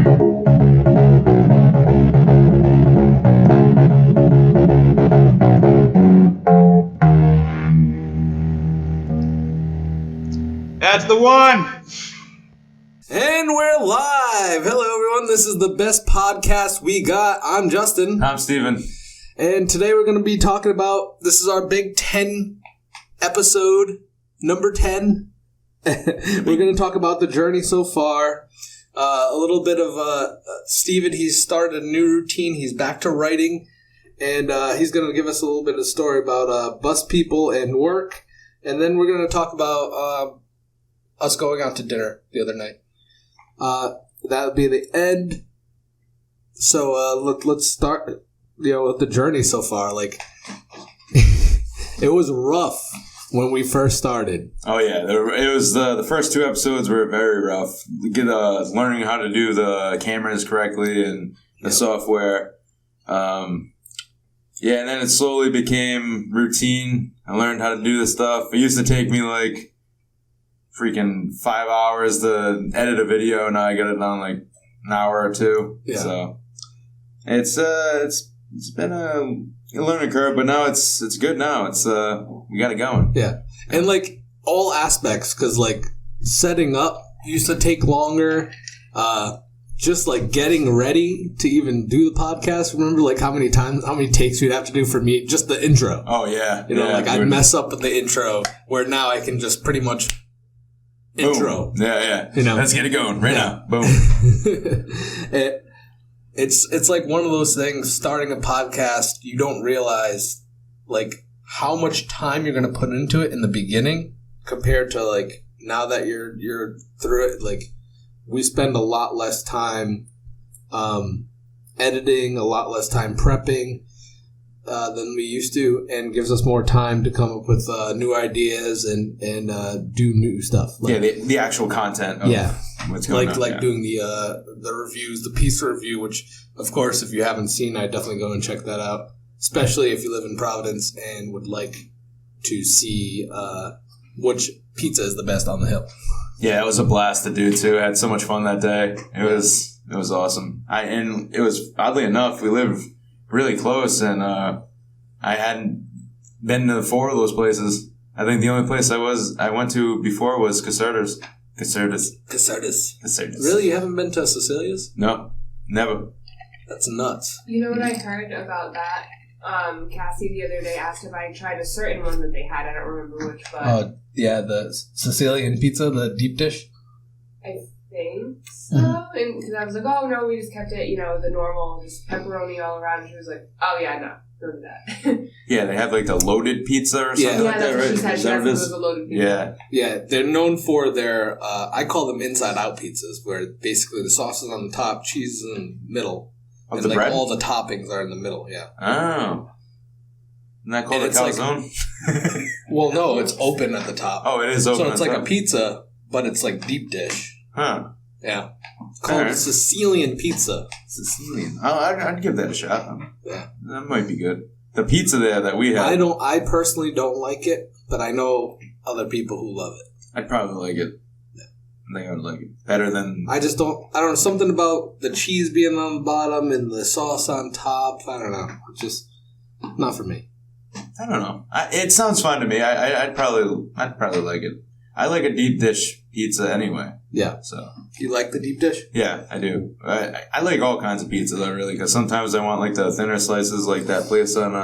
That's the one! And we're live! Hello, everyone. This is the best podcast we got. I'm Justin. I'm Steven. And today we're going to be talking about, this is our Big 10 episode, number 10. We're going to talk about the journey so far. A little bit of Steven. He's started a new routine. He's back to writing. And he's going to give us a little bit of story about bus people and work. And then we're going to talk about us going out to dinner the other night. That would be the end. So let's start, with the journey so far. Like, it was rough when we first started. Oh yeah, it was the first two episodes were very rough. Learning how to do the cameras correctly and the software. And then it slowly became routine. I learned how to do the stuff. It used to take me like freaking 5 hours to edit a video. Now I get it done like an hour or two. Yeah. So it's been a learning curve, but now it's good now. It's we got it going. Yeah. And like all aspects, because like setting up used to take longer. Just like getting ready to even do the podcast. Remember like how many takes we'd have to do for me? Just the intro. Oh yeah. I'd mess up with the intro where now I can just pretty much intro. Boom. Yeah. Let's get it going right now. Boom. It's like one of those things, starting a podcast, you don't realize like how much time you're going to put into it in the beginning compared to like now that you're through it. Like we spend a lot less time editing, a lot less time prepping than we used to, and gives us more time to come up with new ideas and do new stuff. Like, the actual content. What's going on. Like doing the reviews, the pizza review, which of course if you haven't seen, I'd definitely go and check that out. Especially if you live in Providence and would like to see which pizza is the best on the hill. Yeah, it was a blast to do too. I had so much fun that day. It was awesome. And it was, oddly enough, we live really close, and I hadn't been to 4 of those places. I think the only place I went to before was Caserta's. Really? You haven't been to Cecilia's? No, never. That's nuts. You know what I heard about that? Cassie the other day asked if I tried a certain one that they had. I don't remember which, but... the Sicilian pizza, the deep dish? I think so. And because I was like, oh, no, we just kept it, the normal, just pepperoni all around. And she was like, oh, yeah, no, don't do that. Yeah, they have like the loaded pizza or something like that, right? She said. She asked if it was a loaded pizza. Yeah, they're known for their, I call them inside-out pizzas, where basically the sauce is on the top, cheese is in the middle. Of and the like bread? All the toppings are in the middle, yeah. Oh. Isn't that called a calzone? Like, well, no, it's open at the top. Oh, it is open. So it's like a pizza, but it's like deep dish. Huh. Yeah. It's called Sicilian pizza. Sicilian. I'd give that a shot. Yeah. That might be good. The pizza there that we had. I personally don't like it, but I know other people who love it. I'd probably like it. I think I would like it better than... I don't know, something about the cheese being on the bottom and the sauce on top. I don't know. Just not for me. I don't know. It sounds fun to me. I'd probably like it. I like a deep dish pizza anyway. Yeah. So you like the deep dish? Yeah, I do. I like all kinds of pizzas, though, really, because sometimes I want like the thinner slices, like that place on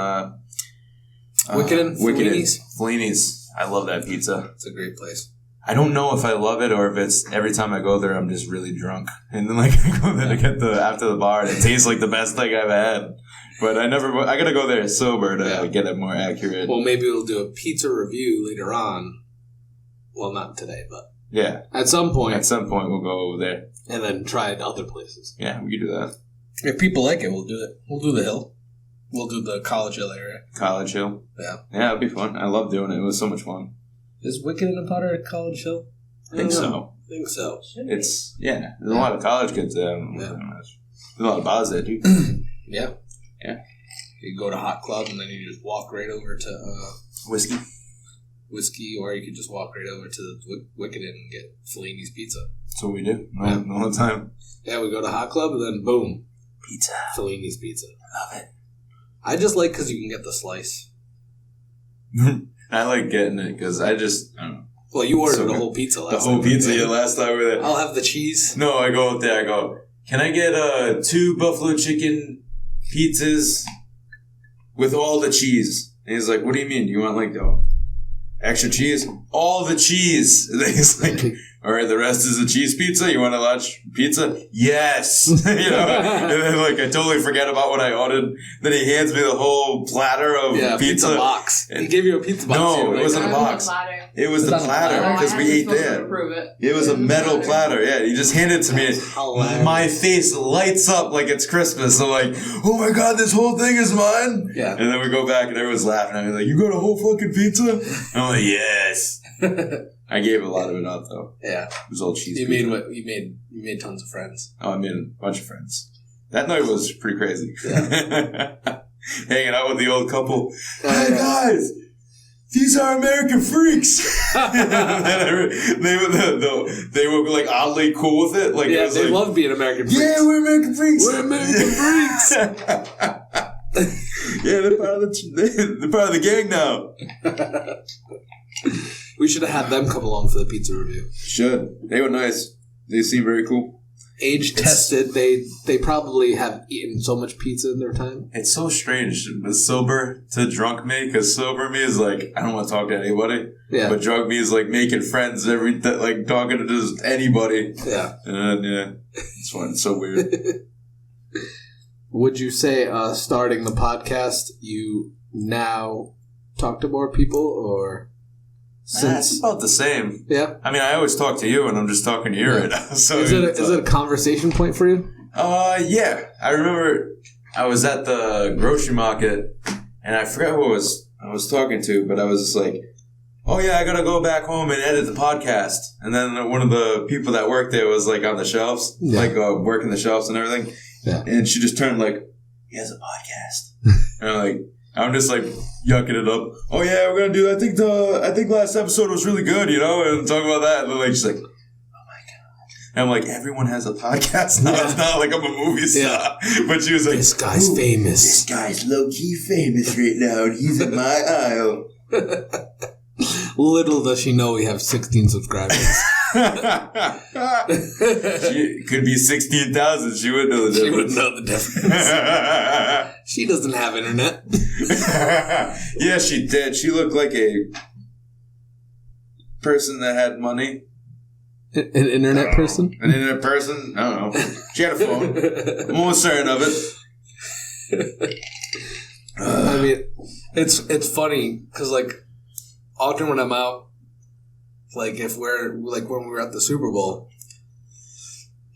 Wicked Fellini's. I love that pizza. It's a great place. I don't know if I love it or if it's every time I go there I'm just really drunk, and then like I go there to get after the bar and it tastes like the best thing I've had. But I gotta go there sober to get it more accurate. Well, maybe we'll do a pizza review later on. Well, not today, but yeah, at some point. At some point, we'll go over there and then try it other places. Yeah, we can do that. If people like it, we'll do it. We'll do the Hill. We'll do the College Hill area. College Hill. Yeah, it'll be fun. I love doing it. It was so much fun. Is Wicked in the Potter at College Hill? I think so. There's a lot of college kids there. There's a lot of bars there too. Yeah. Yeah. You go to Hot Club and then you just walk right over to Whiskey. whiskey, or you could just walk right over to the Wicked Inn and get Fellini's pizza. That's what we do all the time. Yeah, we go to Hot Club and then boom, Pizza. Fellini's pizza. Love it. I just like because you can get the slice. I like getting it because I don't know. Well, you ordered So the good. whole pizza last The time. whole pizza, yeah, last time we were there. I'll have the cheese. No, I go up there, I go, can I get 2 buffalo chicken pizzas with all the cheese? And he's like, what do you mean? You want like extra cheese? All the cheese. And then he's like, all right, the rest is a cheese pizza? You want a large pizza? Yes. And then like I totally forget about what I ordered. Then he hands me the whole platter of pizza box. He gave you a pizza box. No, it wasn't a box. It was the platter because we ate there. It was a metal platter. Yeah, he just handed it to me. My face lights up like it's Christmas. I'm like, oh my God, this whole thing is mine. Yeah. And then we go back and everyone's laughing at me like, you got a whole fucking pizza? And I'm like, yes. I gave a lot of it up though. Yeah. It was all cheese. You made tons of friends. Oh, I made a bunch of friends. That night was pretty crazy. Yeah. Hanging out with the old couple. Hey guys! These are American freaks. They were like oddly cool with it. Like yeah, it was they like, love being American freaks. Yeah, we're American freaks. We're American freaks. Yeah, they're part of the gang now. We should have had them come along for the pizza review. Should. They were nice. They seemed very cool. Age tested. They probably have eaten so much pizza in their time. It's so strange with sober to drunk me, because sober me is like, I don't want to talk to anybody. Yeah. But drunk me is like making friends, like talking to just anybody. Yeah. And yeah, it's fun. It's so weird. Would you say starting the podcast, you now talk to more people, or? It's about the same. Yeah. I mean, I always talk to you, and I'm just talking to you right now. So is it a conversation point for you? Yeah. I remember I was at the grocery market, and I forgot who I was talking to, but I was just like, oh yeah, I gotta go back home and edit the podcast. And then one of the people that worked there was like on the shelves, like working the shelves and everything. Yeah. And she just turned like, he has a podcast. And I'm just like yucking it up. Oh yeah, we're gonna do. I think last episode was really good, and talk about that. And then she's like, oh my God. And I'm like, everyone has a podcast now. It's not like I'm a movie star. Yeah. But she was like, this guy's famous. This guy's low key famous right now, and he's in my aisle. Little does she know we have 16 subscribers. She could be 16,000. She wouldn't know the difference. She wouldn't know the difference. She doesn't have internet. Yeah, she did. She looked like a person that had money. An internet person? An internet person? I don't know. She had a phone. I'm almost certain of it. I mean, it's funny because often when I'm out, if we're when we were at the Super Bowl,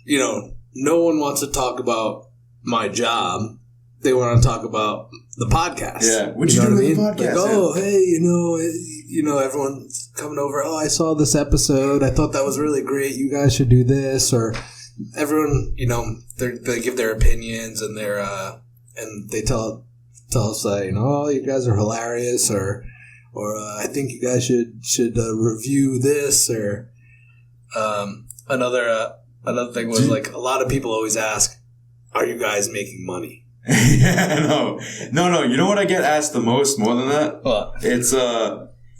no one wants to talk about my job. They want to talk about the podcast. Yeah, what'd you do with the podcast? Oh, hey, everyone's coming over. Oh, I saw this episode. I thought that was really great. You guys should do this. Or everyone, they give their opinions and and they tell us that oh, you guys are hilarious, or I think you guys should review this, or another thing was a lot of people always ask, are you guys making money? Yeah, no. You know what I get asked the most more than that? What? It's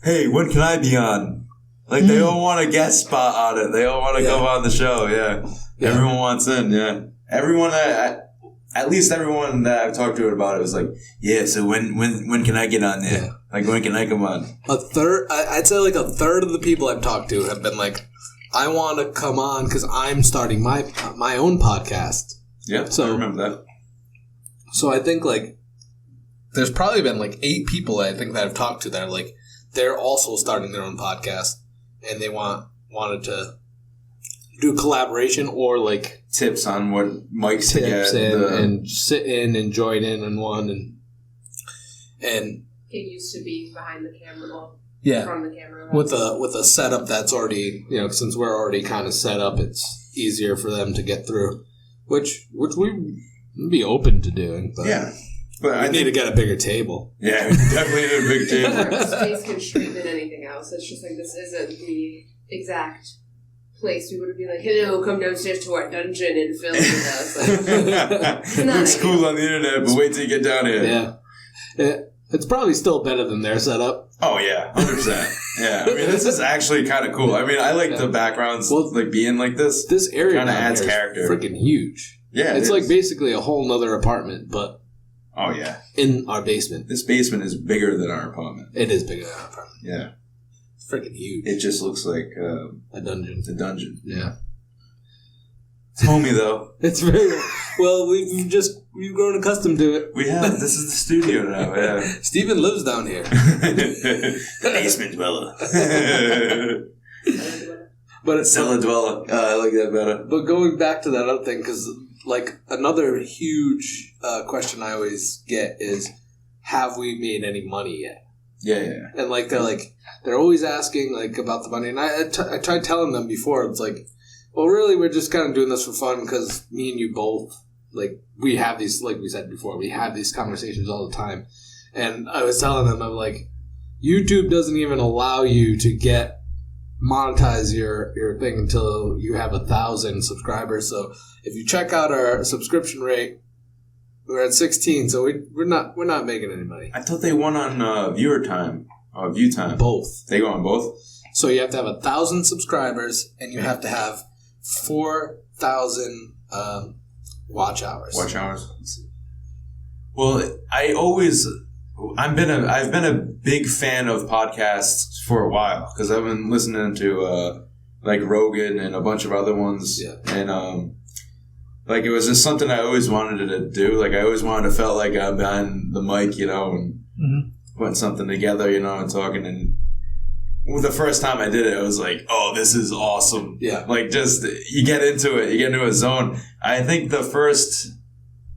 hey, when can I be on? They all want a guest spot on it. They all want to go on the show. Yeah. Everyone wants in. Yeah, everyone at least everyone that I've talked to about it was like, yeah, so when can I get on there? Yeah. When can I come on? I'd say a third of the people I've talked to have been like, I want to come on because I'm starting my own podcast. Yeah, so I remember that. So I think there's probably been 8 people I think that I've talked to that are they're also starting their own podcast and they wanted to do collaboration or tips on what mics to get and sit in and join in on one and get used to being behind the camera. Yeah, from the camera with a setup that's already since we're already kind of set up, it's easier for them to get through, which we would be open to doing. But. Yeah, But I need to get a bigger table. Yeah, we definitely need a big table. More space constrained than anything else. It's just like this isn't the exact place we would be like, hello, come downstairs to our dungeon and film with us. Like, looks cool on the internet, but wait till you get down here. Yeah. It's probably still better than their setup. Oh, yeah, 100%. Yeah, I mean, this is actually kind of cool. I mean, I like the backgrounds, like, being like this. This area kind of adds character. Freaking huge. Yeah, it's like basically a whole nother apartment, but oh yeah, in our basement. This basement is bigger than our apartment. It is bigger than our apartment. Yeah, it's freaking huge. It just looks like a dungeon. A dungeon. Yeah, it's homey though. It's very well. We've grown accustomed to it. We have. This is the studio now. Yeah. Steven lives down here. Basement dweller. But it's cellar dweller. I like that better. But going back to that other thing, because like another huge question I always get is, have we made any money yet? Yeah. And like they're always asking like about the money, and I tried telling them before. It's like, well, really, we're just kind of doing this for fun because me and you both, like, we have these, like we said before, we have these conversations all the time. And I was telling them, I'm like, YouTube doesn't even allow you to monetize your thing until you have 1,000 subscribers. So if you check out our subscription rate, we're at 16. So we're not making any money. I thought they won on view time. Both. They go on both. So you have to have 1,000 subscribers, and you have to have 4,000 watch hours. Well, I've been a big fan of podcasts for a while because I've been listening to like Rogan and a bunch of other ones. Yeah. And like it was just something I always wanted to do. Like I always wanted to felt like I'm behind the mic, and putting something together, and talking. And the first time I did it, I was like, "Oh, this is awesome!" Yeah. Like just you get into it, you get into a zone. I think the first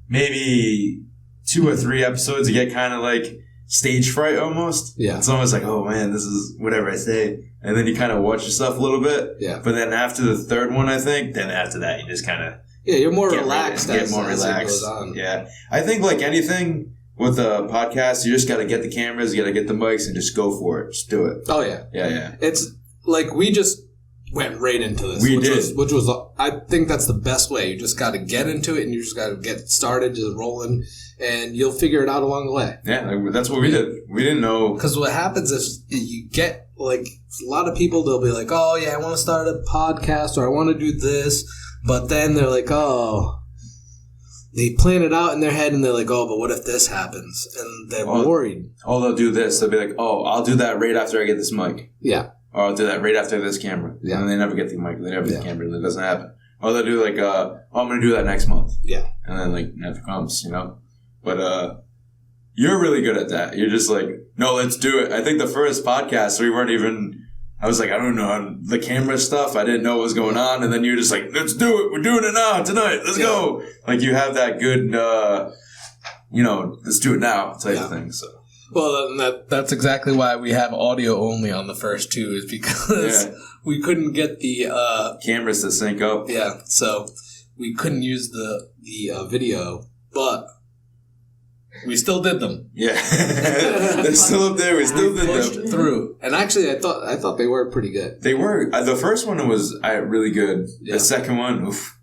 maybe 2 or 3 episodes, you get kind of like stage fright almost. Yeah. It's almost like, oh man, this is whatever I say. And then you kind of watch yourself a little bit. Yeah. But then after the third one, I think, then after that, you just kind of... Yeah, you're more relaxed. Get more relaxed. It goes on. Yeah. I think like anything with a podcast, you just got to get the cameras, you got to get the mics, and just go for it. Just do it. Oh, yeah. Yeah. It's like we just went right into this. Which was, I think that's the best way. You just got to get into it, and you just got to get started, just rolling, and you'll figure it out along the way. Yeah, that's what we did. We didn't know. Because what happens is you get, like, a lot of people, they'll be like, oh, yeah, I want to start a podcast, or I want to do this, but then they're like, oh, they plan it out in their head, and they're like, oh, but what if this happens? And they're worried. Oh, they'll do this. They'll be like, oh, I'll do that right after I get this mic. Yeah. Or I'll do that right after this camera. Yeah. And they never get the mic. They never get the camera. And it doesn't happen. Or they'll do like, oh, I'm going to do that next month. Yeah. And then like, never comes, But you're really good at that. You're just like, no, let's do it. I think the first podcast, we weren't even, I was like, I don't know, the camera stuff, I didn't know what was going on. And then you're just like, let's do it. We're doing it now, tonight. Let's go. Like you have that good, let's do it now type of thing. So. Well, that's exactly why we have audio only on the first 2 is because we couldn't get the cameras to sync up. Yeah, so we couldn't use the video, but we still did them. Yeah, they're still up there. We still did them through. And actually, I thought they were pretty good. They were. The first one was really good. Yeah. The second one, oof.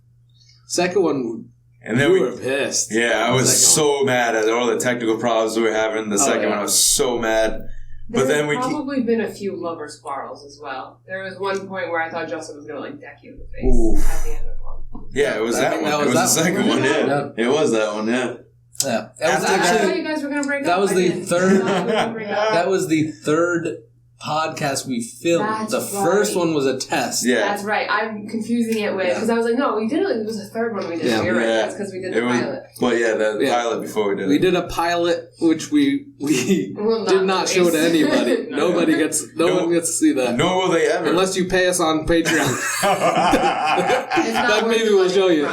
Second one. And then we were pissed. Yeah, I was so mad at all the technical problems we were having. The second one, I was so mad. But then There's probably been a few lovers' quarrels as well. There was one point where I thought Justin was going to deck you in the face at the end of one. Yeah, it was that one. It was the second one. Yeah, it was that one. Yeah. Yeah. I thought you guys were going to break up. That was the third. That was the third podcast we filmed. The first one was a test. Yeah. That's right. I'm confusing it with, because I was like, no, we did it. It was the third one we did. You're right. That's because we did the pilot. Well, the pilot before we did it. We did a pilot, which we did not show to anybody. No one gets to see that. Nor will they ever. Unless you pay us on Patreon. That maybe we'll show you.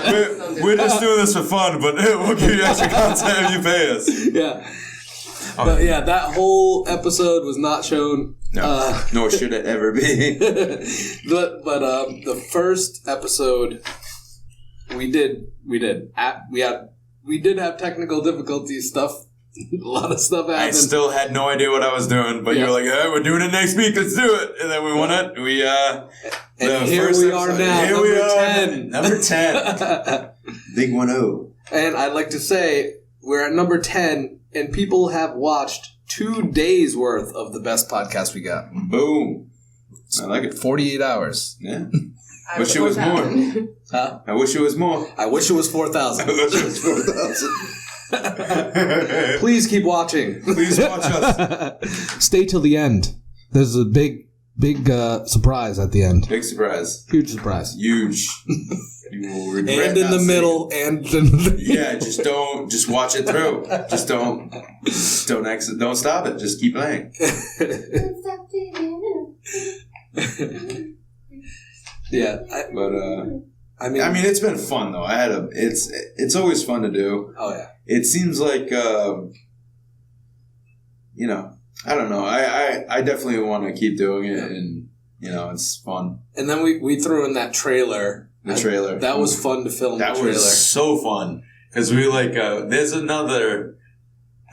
We're just doing this for fun, but we'll give you extra content if you pay us. Yeah. But yeah, that whole episode was not shown. No, nor should it ever be. but the first episode we did have technical difficulties. Stuff A lot of stuff happened. I still had no idea what I was doing, but you were like, hey, we're doing it next week, let's do it. And then we won it. And here we are now, here number we are, 10. Number 10. Big 1-0. And I'd like to say we're at number 10, and people have watched 2 days worth of the best podcast we got. Boom. I like it. 48 hours. Yeah. Wish it was more. Huh? I wish it was more. I wish it was 4,000. I wish it was 4,000. Please keep watching. Please watch us. Stay till the end. There's a big surprise at the end. Big surprise. Huge surprise. Huge. You will regret and in the middle, and yeah, just watch it through. Don't exit. Don't stop it. Just keep playing. Yeah, I mean, it's been fun though. It's always fun to do. Oh yeah. It seems like I don't know. I definitely want to keep doing it, and it's fun. And then we threw in that trailer. The trailer. That was fun to film. That the trailer. was so fun because we there's another.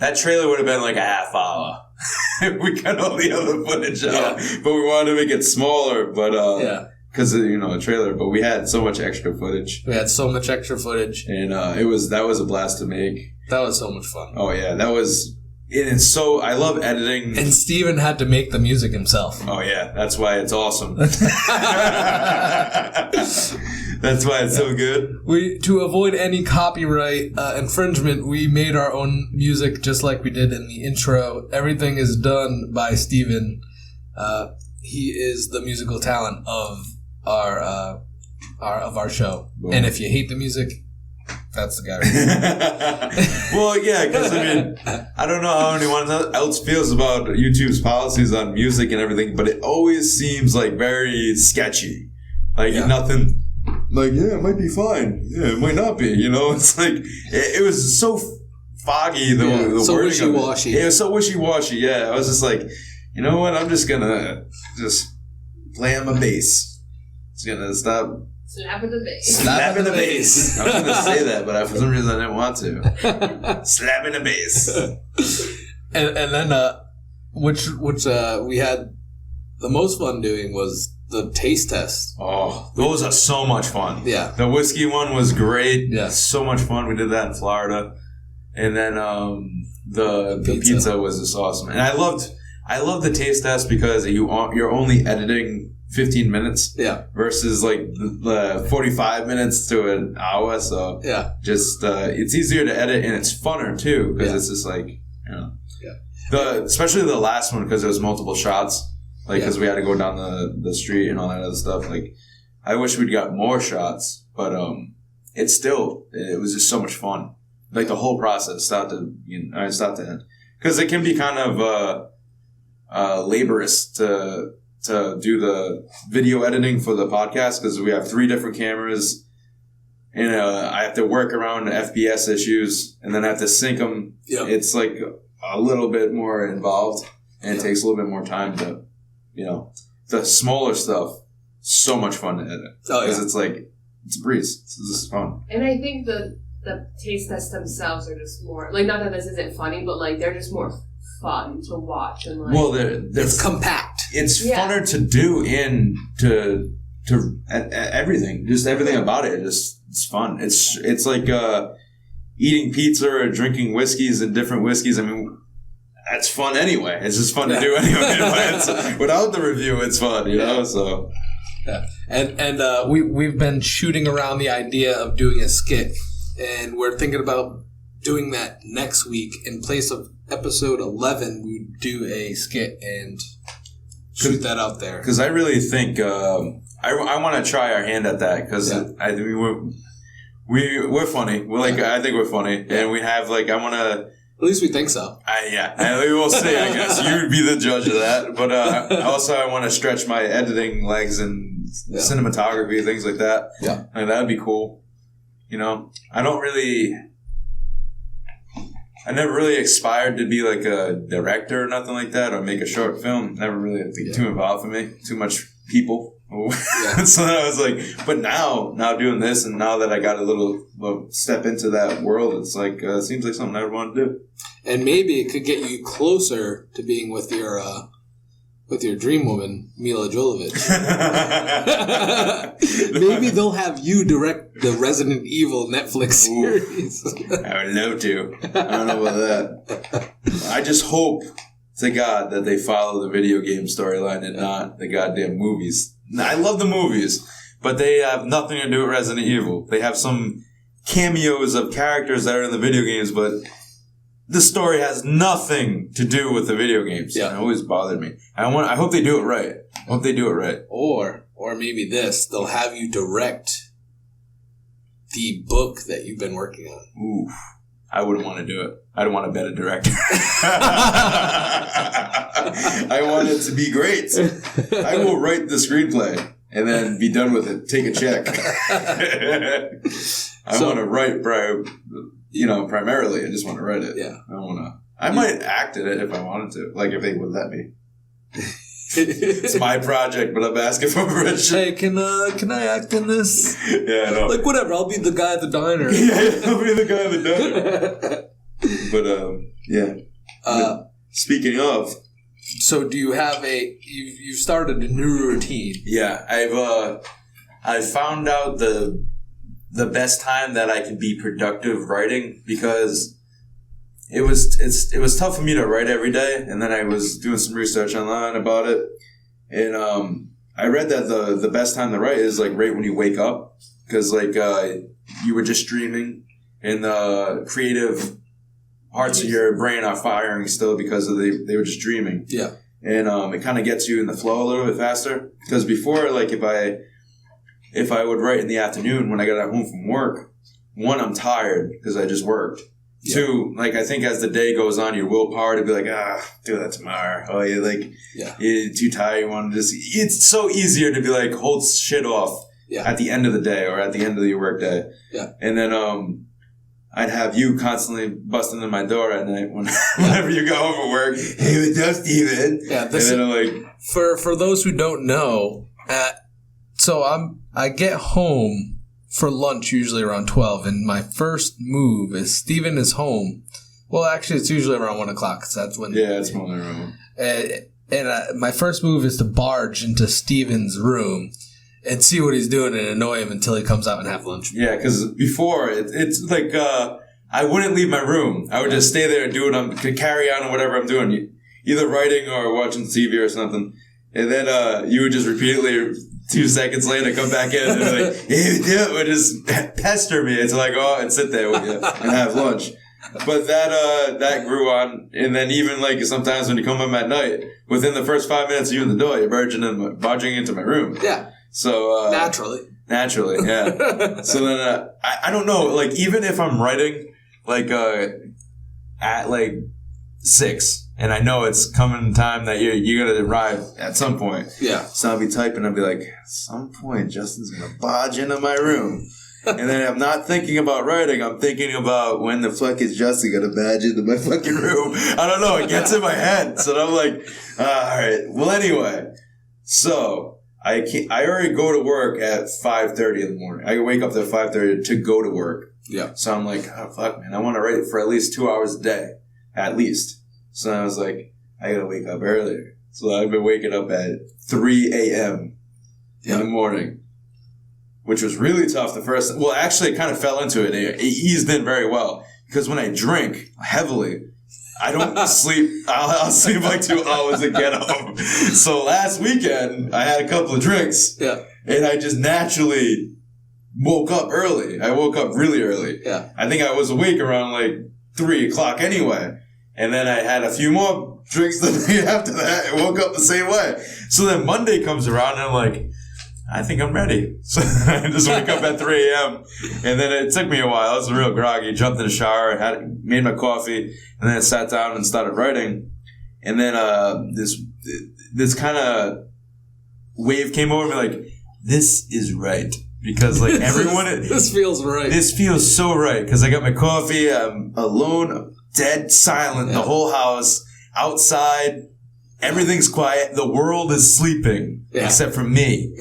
That trailer would have been like a half hour. We cut all the other footage out, but we wanted to make it smaller. But because a trailer. But we had so much extra footage. We had so much extra footage, and that was a blast to make. That was so much fun. Oh yeah, that was. It's so I love editing. And Steven had to make the music himself. Oh yeah, that's why it's awesome. That's why it's so good. To avoid any copyright infringement, we made our own music just like we did in the intro. Everything is done by Steven. He is the musical talent of our show. Boom. And if you hate the music, that's the guy. Well, yeah, because I don't know how anyone else feels about YouTube's policies on music and everything, but it always seems like very sketchy. Like nothing. Like, it might be fine. Yeah, it might not be. It's like it was so foggy. The so wording wishy-washy. It was so wishy-washy. Yeah, I was just like, you know what? I'm just gonna play on my bass. Just gonna stop. Slapping the bass. Slapping the bass. I was going to say that, but for some reason I didn't want to. Slapping the bass. And then, which we had the most fun doing was the taste test. Oh, those are so much fun. Yeah. The whiskey one was great. Yeah. So much fun. We did that in Florida. And then the pizza was just awesome. And I loved the taste test because you're only editing 15 minutes versus like the 45 minutes to an hour, so just it's easier to edit and it's funner too because it's just like especially the last one because there was multiple shots because we had to go down the street and all that other stuff. Like I wish we'd got more shots, but it was just so much fun, like the whole process start to end because it can be kind of laborious to do the video editing for the podcast because we have 3 different cameras and I have to work around the FPS issues and then I have to sync them. Yep. It's like a little bit more involved and it takes a little bit more time to, the smaller stuff, so much fun to edit because it's like, it's a breeze. This is fun. And I think the taste tests themselves are just more, like not that this isn't funny, but like they're just more fun to watch and like. Well, it's compact. It's funner to do and to everything. Just everything about it. It's fun. It's like eating pizza or drinking whiskeys and different whiskeys. I mean, that's fun anyway. It's just fun to do anyway. Without the review, it's fun, So. Yeah. And we've been shooting around the idea of doing a skit, and we're thinking about doing that next week. In place of episode 11, we do a skit and shoot that out there. Because I really think I want to try our hand at that because I mean we're funny. I think we're funny, and we have I want to. At least we think so. We will see. I guess you would be the judge of that. But also, I want to stretch my editing legs and cinematography, things like that. Yeah, and that'd be cool. I never really aspired to be like a director or nothing like that, or make a short film. Never really too involved for me. Too much people. Yeah. So then I was like, but now doing this, and now that I got a little step into that world, it's like it seems like something I would want to do. And maybe it could get you closer to being with your dream woman, Mila Jovovich. Maybe they'll have you direct the Resident Evil Netflix series. I would love to. I don't know about that. I just hope to God that they follow the video game storyline and not the goddamn movies. I love the movies, but they have nothing to do with Resident Evil. They have some cameos of characters that are in the video games, but the story has nothing to do with the video games. Yeah. It always bothered me. I hope they do it right. Or maybe they'll have you direct the book that you've been working on. Ooh. I wouldn't want to do it. I don't want to bet a director. I want it to be great. I will write the screenplay and then be done with it. Take a check. I want to write, primarily. I just want to write it. Yeah. I might act in it if I wanted to. Like, if they would let me. It's my project, but I'm asking for permission. Hey, can I act in this? Yeah, I know. Like, whatever, I'll be the guy at the diner. Yeah, I'll be the guy at the diner. But, yeah. Speaking of... So, do you have you've started a new routine? Yeah, I've found out the best time that I can be productive writing, because it was tough for me to write every day, and then I was doing some research online about it, and I read that the best time to write is like right when you wake up, because like you were just dreaming, and the creative parts of your brain are firing still because they were just dreaming. Yeah, and it kind of gets you in the flow a little bit faster, because before, like if I would write in the afternoon when I got home from work, one, I'm tired because I just worked. Yeah. Two, like I think as the day goes on, your willpower to be like, do that tomorrow. Oh, you're like, you're too tired. You want to just. It's so easier to be like, hold shit off at the end of the day or at the end of your work day. Yeah, and then I'd have you constantly busting in my door at night whenever you go home from work. Hey, what's up, Steven? Yeah, and then I'm like, for those who don't know, I get home for lunch usually around 12, and my first move is Steven is home. Well, actually, it's usually around 1 o'clock, because that's when... Yeah, it's more around. And my first move is to barge into Steven's room and see what he's doing and annoy him until he comes out and have lunch. Yeah, because before, it's like I wouldn't leave my room. I would just stay there and do carry on whatever I'm doing, either writing or watching TV or something. And then you would just repeatedly... 2 seconds later, come back in and be like, hey, dude, would just pester me until I go out and sit there with you and have lunch. But that grew on, and then even like sometimes when you come home at night, within the first 5 minutes of you in the door, you're barging into my room. Yeah. So naturally, yeah. So then I don't know, like even if I'm writing like at like 6. And I know it's coming time that you're going to arrive at some point. Yeah. So I'll be typing and I'll be like, at some point, Justin's going to barge into my room. And then I'm not thinking about writing. I'm thinking about when the fuck is Justin going to barge into my fucking room. I don't know. It gets in my head. So I'm like, all right. Well, anyway. So I already go to work at 5:30 in the morning. I wake up at 5:30 to go to work. Yeah. So I'm like, oh, fuck, man. I want to write for at least 2 hours a day. At least. So I was like, I gotta wake up earlier. So I've been waking up at 3 a.m. in the morning, which was really tough the first. Well, actually, it kind of fell into it. It eased in very well, because when I drink heavily, I don't sleep. I'll sleep like 2 hours and get home. So last weekend, I had a couple of drinks, and I just naturally woke up early. I woke up really early. Yeah, I think I was awake around like 3 o'clock anyway. And then I had a few more drinks the day after that and woke up the same way. So then Monday comes around and I'm like, I think I'm ready. So I just wake up at 3 a.m. And then it took me a while. I was real groggy. Jumped in the shower, made my coffee, and then I sat down and started writing. And then this kind of wave came over me like, this is right. Because like everyone... this feels right. This feels so right. Because I got my coffee, I'm alone, dead silent, the whole house, outside, everything's quiet. The world is sleeping except for me.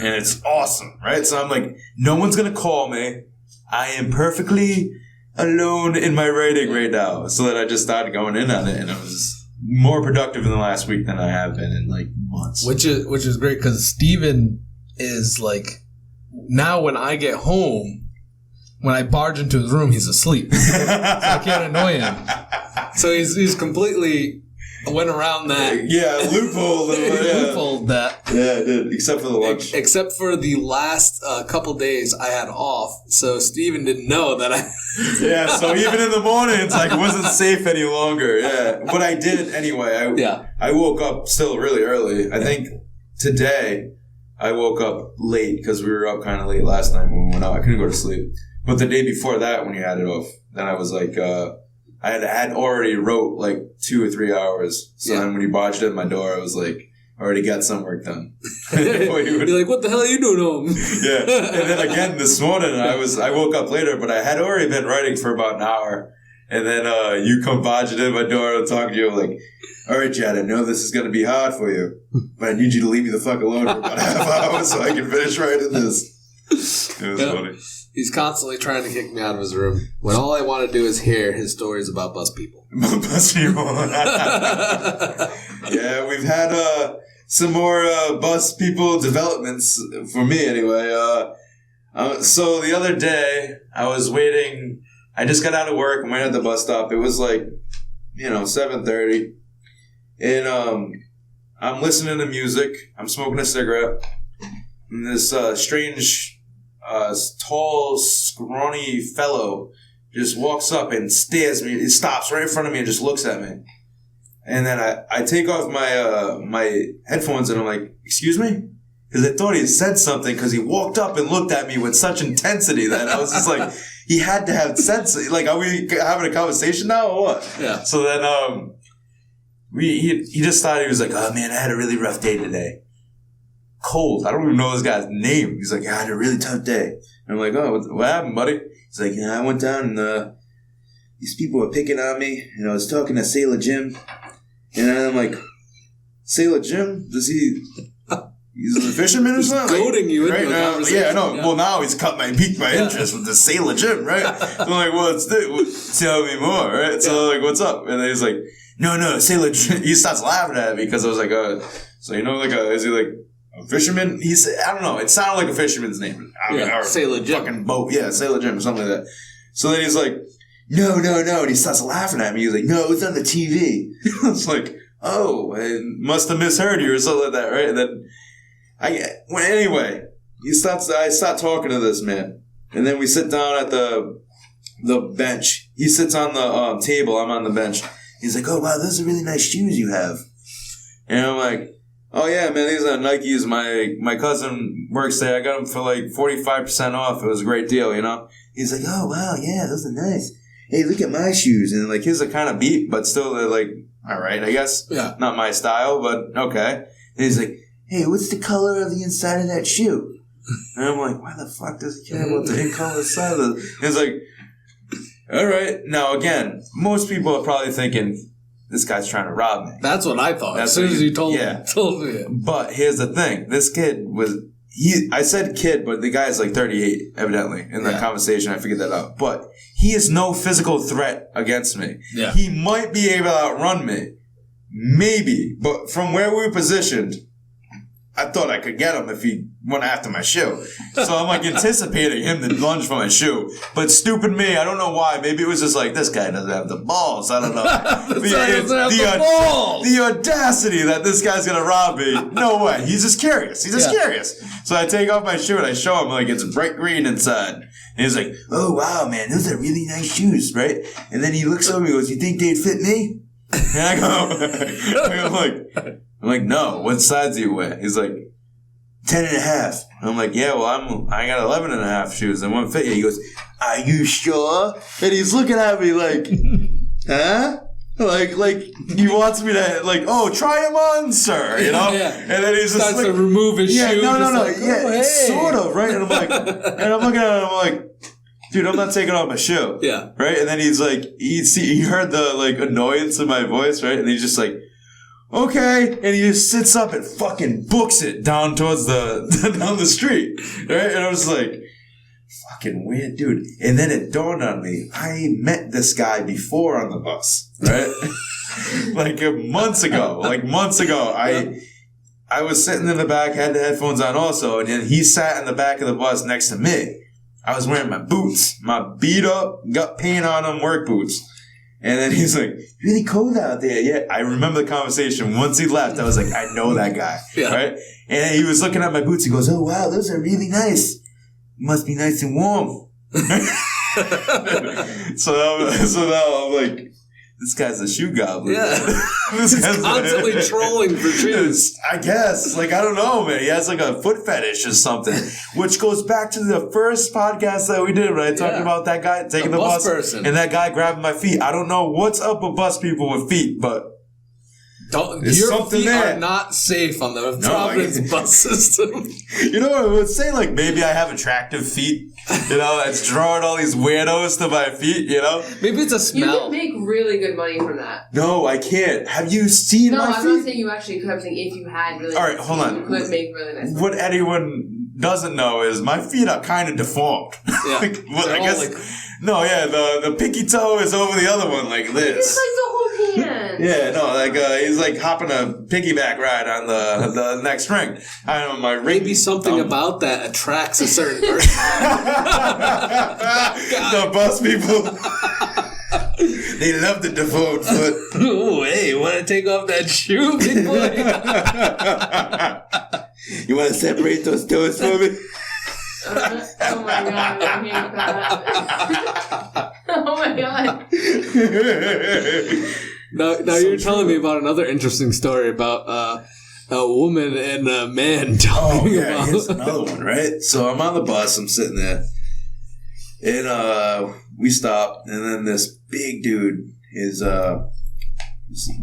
And it's awesome, right? So I'm like, no one's going to call me. I am perfectly alone in my writing right now. So that I just started going in on it, and I was more productive in the last week than I have been in like months. Which is great because Steven is like, now when I get home, when I barge into his room, he's asleep. So I can't annoy him. So he's completely went around that. Loophole. Loopholed that. Yeah, I did. Except for the lunch. Except for the last couple days I had off. So Steven didn't know that I... Yeah, so even in the morning, it's like it wasn't safe any longer. Yeah. But I did anyway. I woke up still really early. I think today I woke up late because we were up kind of late last night when we went out. I couldn't go to sleep. But the day before that, when you had it off, then I was like... I had already wrote like 2 or 3 hours. So then when he barged in my door, I was like, I already got some work done. You're like, what the hell are you doing home? Yeah. And then again this morning, I woke up later, but I had already been writing for about an hour. And then you come barging in my door and talking to you. I'm like, all right, Chad, I know this is going to be hard for you, but I need you to leave me the fuck alone for about a half hour so I can finish writing this. It was funny. He's constantly trying to kick me out of his room when all I want to do is hear his stories about bus people. Bus people. Yeah, we've had some more bus people developments for me anyway. So the other day, I was waiting. I just got out of work and went at the bus stop. It was like, 7:30. And I'm listening to music. I'm smoking a cigarette. And this strange... tall, scrawny fellow just walks up and stares me. He stops right in front of me and just looks at me. And then I take off my headphones and I'm like, excuse me? Because I thought he had said something because he walked up and looked at me with such intensity that I was just like, he had to have said something. Like, are we having a conversation now or what? Yeah. So then he just thought, he was like, oh man, I had a really rough day today. Cold. I don't even know this guy's name. He's like, I had a really tough day. And I'm like, oh, what happened, buddy? He's like, I went down and these people were picking on me, and I was talking to Sailor Jim, and I'm like, Sailor Jim? He's a fisherman or something? He's goading you into right a now. conversation. Yeah, I know. Yeah. Well, now he's piqued my interest with the Sailor Jim, right? So I'm like, well, tell me more, right? So I'm like, what's up? And then he's like, no, Sailor Jim. He starts laughing at me because I was like, so is he like a fisherman? He said, I don't know. It sounded like a fisherman's name. Sailor Jim. Fucking boat. Yeah, Sailor Jim or something like that. So then he's like, no. And he starts laughing at me. He's like, no, it's on the TV. I was like, oh, I must have misheard you or something like that, right? And then anyway, I start talking to this man. And then we sit down at the bench. He sits on the table. I'm on the bench. He's like, oh, wow, those are really nice shoes you have. And I'm like, oh, yeah, man, these are Nikes. My cousin works there. I got them for like 45% off. It was a great deal, He's like, oh, wow, yeah, those are nice. Hey, look at my shoes. And like his are kind of beat, but still they're like, all right, I guess. Yeah. Not my style, but okay. And he's like, hey, what's the color of the inside of that shoe? And I'm like, why the fuck does he care about the color side of the... He's like, all right. Now, again, most people are probably thinking, this guy's trying to rob me. That's what I thought. As soon as you told me. But here's the thing. This kid was... I said kid, but the guy is like 38, evidently, in the conversation. I figured that out. But he is no physical threat against me. Yeah. He might be able to outrun me. Maybe. But from where we were positioned... I thought I could get him if he went after my shoe. So I'm like anticipating him to lunge for my shoe. But stupid me, I don't know why. Maybe it was just like, this guy doesn't have the balls. I don't know. The audacity that this guy's going to rob me. No way. He's just curious. Curious. So I take off my shoe and I show him like it's bright green inside. And he's like, oh, wow, man, those are really nice shoes, right? And then he looks over and goes, you think they'd fit me? And I'm like, no, what size do you wear? He's like, 10.5. I'm like, yeah, well, I got 11.5 shoes and one fit you. He goes, are you sure? And he's looking at me like, huh? Like he wants me to, like, oh, try them on, sir, Yeah. And then he's just starts to remove his shoe. No. Like, oh, hey. Sort of, right? And I'm like, and I'm looking at him, I'm like, dude, I'm not taking off my shoe. Yeah. Right? And then he's like, he heard the, like, annoyance in my voice, right? And he's just like, okay. And he just sits up and fucking books it down towards down the street. Right? And I was like, fucking weird, dude. And then it dawned on me, I met this guy before on the bus, right? like months ago. I was sitting in the back, had the headphones on also, and then he sat in the back of the bus next to me. I was wearing my boots, my beat up, got paint on them, work boots. And then he's like, really cold out there. Yeah, I remember the conversation. Once he left, I was like, I know that guy. Yeah. Right? And he was looking at my boots. He goes, oh, wow, those are really nice. Must be nice and warm. so now I'm like, this guy's a shoe goblin. Yeah. He's constantly trolling for shoes. I guess. Like, I don't know, man. He has like a foot fetish or something. Which goes back to the first podcast that we did, right? Talking about that guy taking the bus person. And that guy grabbing my feet. I don't know what's up with bus people with feet, but your feet are not safe on the Providence bus system. You know what I would say? Like, maybe I have attractive feet. You know, it's drawing all these weirdos to my feet, you know? Maybe it's a smell. You can make really good money from that. No, I can't. Have you seen my feet? No, I'm not saying you actually could. I'm saying if you had really nice hold on. You could make really nice money. What anyone doesn't know is my feet are kind of deformed. Yeah. I guess... No, yeah, the pinky toe is over the other one like this. It's like the whole hand. Yeah, no, like he's like hopping a piggyback ride on the next ring. I don't know, my ring. Maybe something about that attracts a certain person. The bus people. They love the deformed foot. Oh, hey, want to take off that shoe, big boy? You want to separate those toes for me? Oh my god, I hate that. Oh my god. Now you're telling me about another interesting story about a woman and a man talking about. Here's another one, right? So I'm on the bus, I'm sitting there, and we stop, and then this big dude is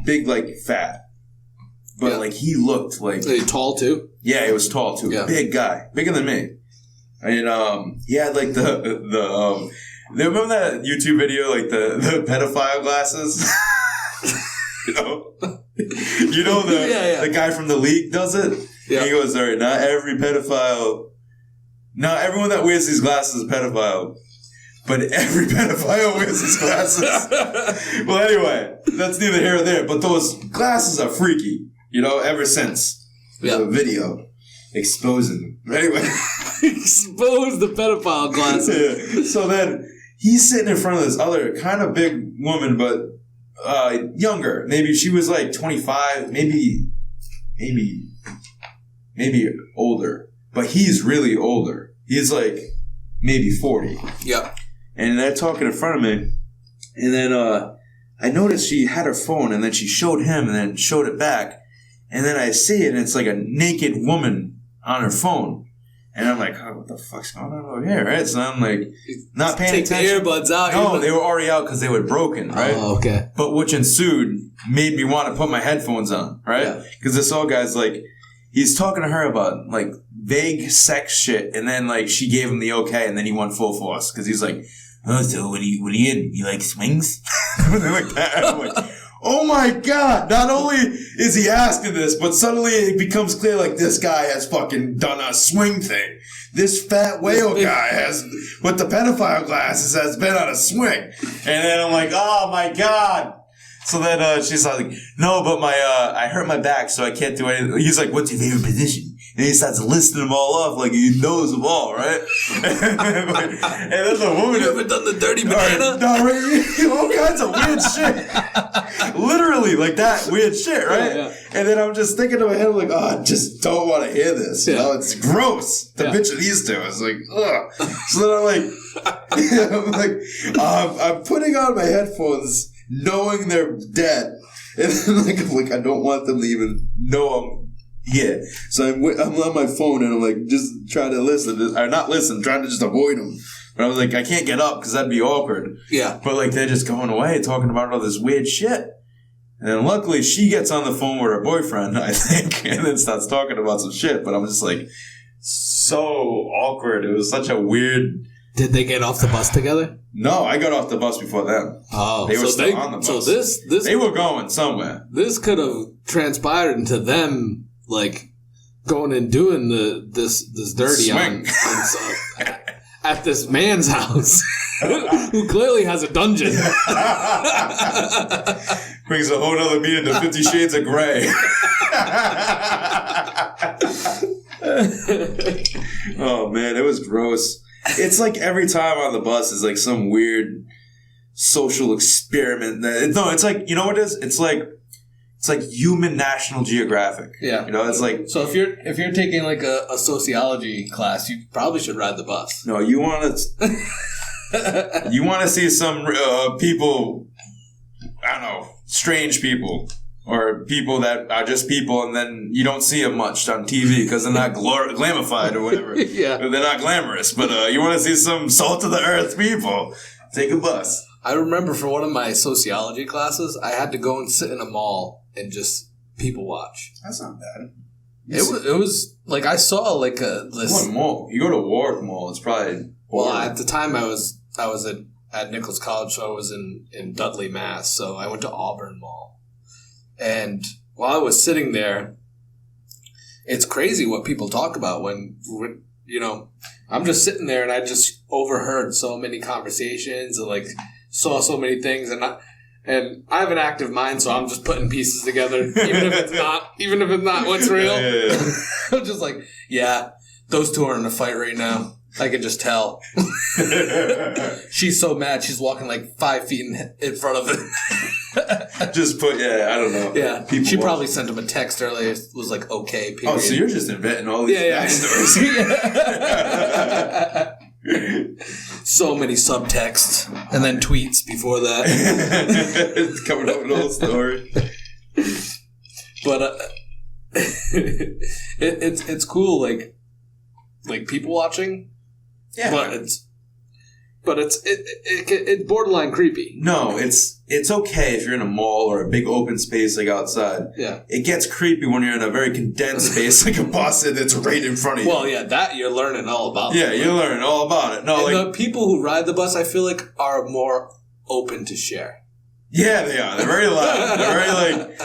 big, like fat, but like he looked like tall too. Yeah, he was tall too. Yeah. Big guy, bigger than me. And he had like the remember that YouTube video, like the pedophile glasses? you know the guy from the League does it. Yeah. And he goes, all right, not everyone that wears these glasses is a pedophile, but every pedophile wears these glasses. Well, anyway, that's neither here nor there. But those glasses are freaky, ever since the video exposing them. Anyway. Expose the pedophile glasses. Yeah. So then he's sitting in front of this other kind of big woman, but younger. Maybe she was like 25, maybe older. But he's really older. He's like maybe 40. Yeah. And they're talking in front of me. And then I noticed she had her phone, and then she showed him and then showed it back. And then I see it, and it's like a naked woman on her phone. And I'm like, oh, what the fuck's going on over here, right? So I'm like, not paying attention. Take the earbuds out. No, they were already out because they were broken, right? Oh, okay. But which ensued made me want to put my headphones on, right? Because this old guy's like, he's talking to her about like vague sex shit, and then like she gave him the okay, and then he went full force because he's like, oh, so what are you in? You like swings? Like that. I'm like, oh my god, not only is he asking this, but suddenly it becomes clear like this guy has fucking done a swing thing. This fat whale guy has, with the pedophile glasses, has been on a swing. And then I'm like, oh my god. So then she's like, no, but I hurt my back, so I can't do anything. He's like, what's your favorite position? And he starts listing them all off like he knows them all, right? And then the woman... You ever done the dirty banana? All kinds of weird shit. Literally, like that weird shit, right? Yeah. And then I'm just thinking in my head, I'm like, oh, I just don't want to hear this. You know, it's gross. The bitch of these two. It's like, ugh. So then I'm putting on my headphones knowing they're dead. And then I'm like, I don't want them to even know I'm here. So I'm on my phone and I'm like, just trying to listen. Or not listen, trying to just avoid them. But I was like, I can't get up because that'd be awkward. Yeah. But like, they're just going away talking about all this weird shit. And then luckily she gets on the phone with her boyfriend, I think, and then starts talking about some shit. But I'm just like, so awkward. It was such a weird Did they get off the bus together? No, I got off the bus before them. Oh, they were still on the bus. So this they were going somewhere. This could have transpired into them like going and doing this dirty on at this man's house, who clearly has a dungeon. Brings a whole other meaning to 50 Shades of Grey. Oh man, it was gross. It's like every time on the bus is like some weird social experiment. No, it's like, you know what it is? It's like human National Geographic. Yeah. You know, it's like... So if you're taking like a sociology class, you probably should ride the bus. No, you want to... you want to see some people, I don't know, strange people. Or people that are just people, and then you don't see them much on TV because they're not glamified or whatever. Yeah. They're not glamorous. But you want to see some salt-of-the-earth people, take a bus. I remember for one of my sociology classes, I had to go and sit in a mall and just people watch. That's not bad. It was like I saw like this. What mall? You go to Warwick Mall. It's probably well at the time I was at Nichols College, so I was in Dudley, Mass. So I went to Auburn Mall. And while I was sitting there, it's crazy what people talk about when you know, I'm just sitting there and I just overheard so many conversations and like saw so many things, and I have an active mind, so I'm just putting pieces together, even if it's not what's real. Yeah. I'm just like, yeah, those two are in a fight right now. I can just tell. She's so mad. She's walking like 5 feet in front of it. Just I don't know. Yeah. She probably sent him a text earlier. It was like, okay, period. Oh, so you're just inventing all these backstories. So many subtext. And then tweets before that. It's coming up with a whole story. But it's cool, like people watching. Yeah, but it's borderline creepy. No, it's okay if you're in a mall or a big open space like outside. Yeah, it gets creepy when you're in a very condensed space like a bus and it's right in front of you. Well, yeah, that you're learning all about. Yeah, you're learning all about it. No, and the people who ride the bus, I feel like, are more open to share. Yeah, they are. They're very loud. They're very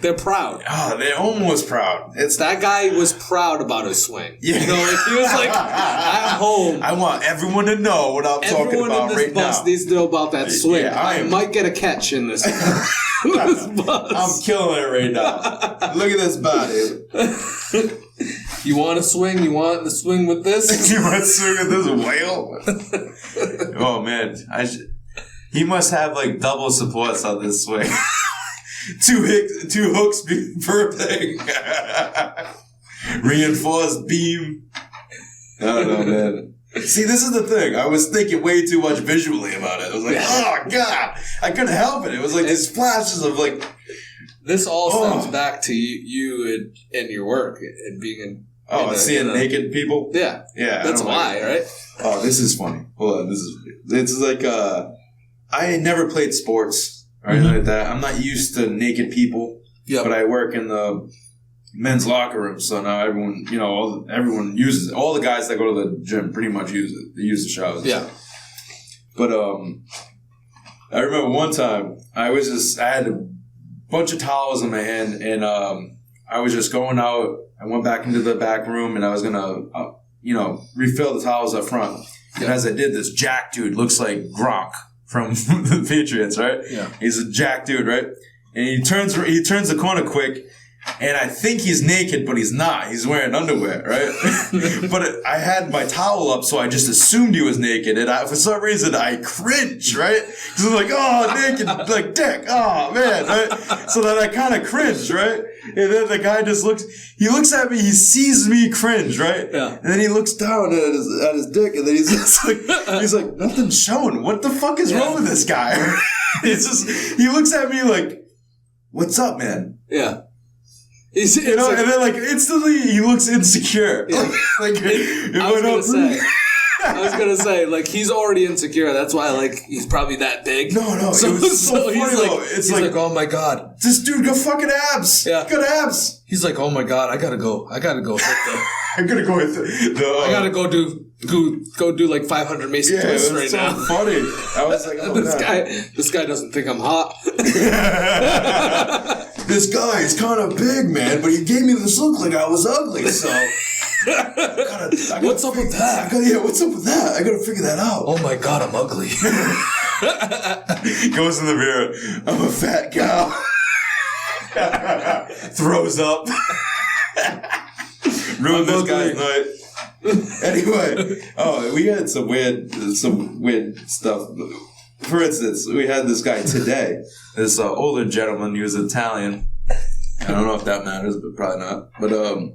they're proud. Oh, they're almost proud. That guy was proud about his swing. Yeah. You know, like he was like, at home. I want everyone to know what I'm talking about right now. Everyone in this bus needs to know about that swing. Yeah, I might get a catch in this, this bus. I'm killing it right now. Look at this body. You want to swing? You want to swing with this? You want to swing with this whale? Oh, man. He must have like double supports on this swing. two hooks per thing. Reinforced beam. I don't know, man. See, this is the thing. I was thinking way too much visually about it. I was like, oh, God. I couldn't help it. It was like these flashes of like... This all stems back to you and your work and being in... seeing naked people? Yeah. Yeah. That's why, right? Oh, this is funny. Hold on. It's like... I never played sports or anything like that. I'm not used to naked people. Yep. But I work in the men's locker room, so now everyone uses it. All the guys that go to the gym pretty much use it. They use the showers. Yeah. But I remember one time I had a bunch of towels in my hand, and I was just going out. I went back into the back room, and I was gonna refill the towels up front. Yep. And as I did, this jack dude looks like Gronk from the Patriots, right? Yeah. He's a jack dude, right? And he turns the corner quick, and I think he's naked, but he's not. He's wearing underwear, right? But I had my towel up, so I just assumed he was naked, and for some reason I cringed, right? Because I'm like, oh, naked, like dick, oh man, right? So then I kind of cringed, right? And then the guy just looks at me, he sees me cringe, right? Yeah. And then he looks down at his dick, and then he's like, nothing's showing. What the fuck is wrong with this guy? He looks at me like, what's up, man? Yeah. And then like instantly he looks insecure. Yeah. I was gonna say, like, he's already insecure. That's why, like, he's probably that big. No, it was so funny though. He's like, oh my god, this dude got fucking abs. Yeah, got abs. He's like, oh my god, I gotta go hit the. I gotta go hit the. I gotta go do go do like 500 Mason twists right so now. Funny. I was like, oh, this guy doesn't think I'm hot. This guy is kind of big, man, but he gave me this look like I was ugly, so... What's up with that? What's up with that? I gotta figure that out. Oh my God, I'm ugly. Goes in the mirror. I'm a fat cow. Throws up. Ruined this guy's night. Anyway, we had some weird stuff. For instance, we had this guy today. This older gentleman. He was Italian. I don't know if that matters, but probably not. But I'm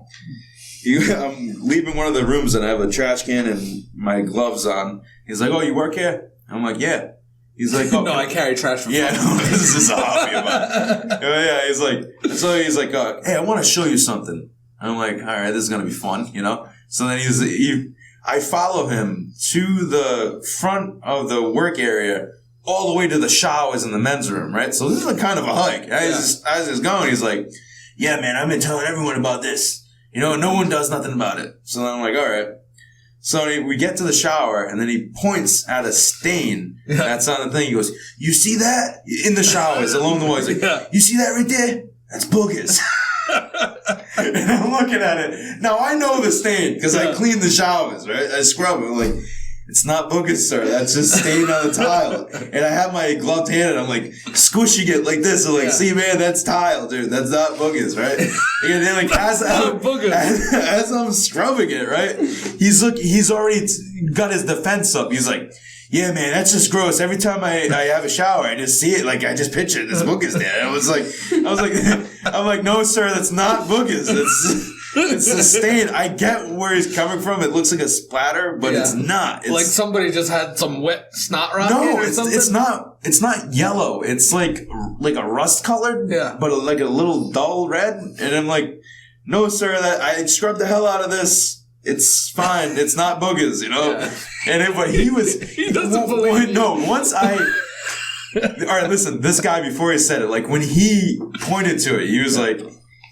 leaving one of the rooms and I have a trash can and my gloves on. He's like, "Oh, you work here?" I'm like, "Yeah." He's like, "Oh, no, I carry trash for fun." Yeah, no, this is a hobby of mine. Yeah, he's like, "Hey, I want to show you something." I'm like, "All right, this is gonna be fun, you know." So then I follow him to the front of the work area, all the way to the showers in the men's room, right? So this is a kind of a hike. As he's going, he's like, "Yeah, man, I've been telling everyone about this. You know, no one does nothing about it." So then I'm like, "All right." So we get to the shower, and then he points at a stain that's on the thing. He goes, "You see that?" In the showers, along the wall. He's like, "You see that right there? That's boogers." And I'm looking at it. Now, I know the stain, because I clean the showers, right? I scrub it. I'm like, "It's not boogers, sir. That's just stain on the tile." And I have my gloved hand, and I'm like, squishing it like this. I'm like, "See, man, that's tile, dude. That's not boogers, right?" And then, like, as I'm scrubbing it, right, he's already got his defense up. He's like, "Yeah, man, that's just gross. Every time I have a shower, I just see it. Like, I just picture this boogers there." And I was like, I'm like, "No, sir, that's not boogers. It's a stain." I get where he's coming from. It looks like a splatter, but it's not. It's like somebody just had some wet snot rocket or something? It's not yellow. It's like a rust colored, but like a little dull red. And I'm like, "No, sir, that I scrubbed the hell out of this. It's fine. It's not boogers, you know." But he doesn't believe you. No, once I. All right, listen. This guy, before he said it, like when he pointed to it, he was like,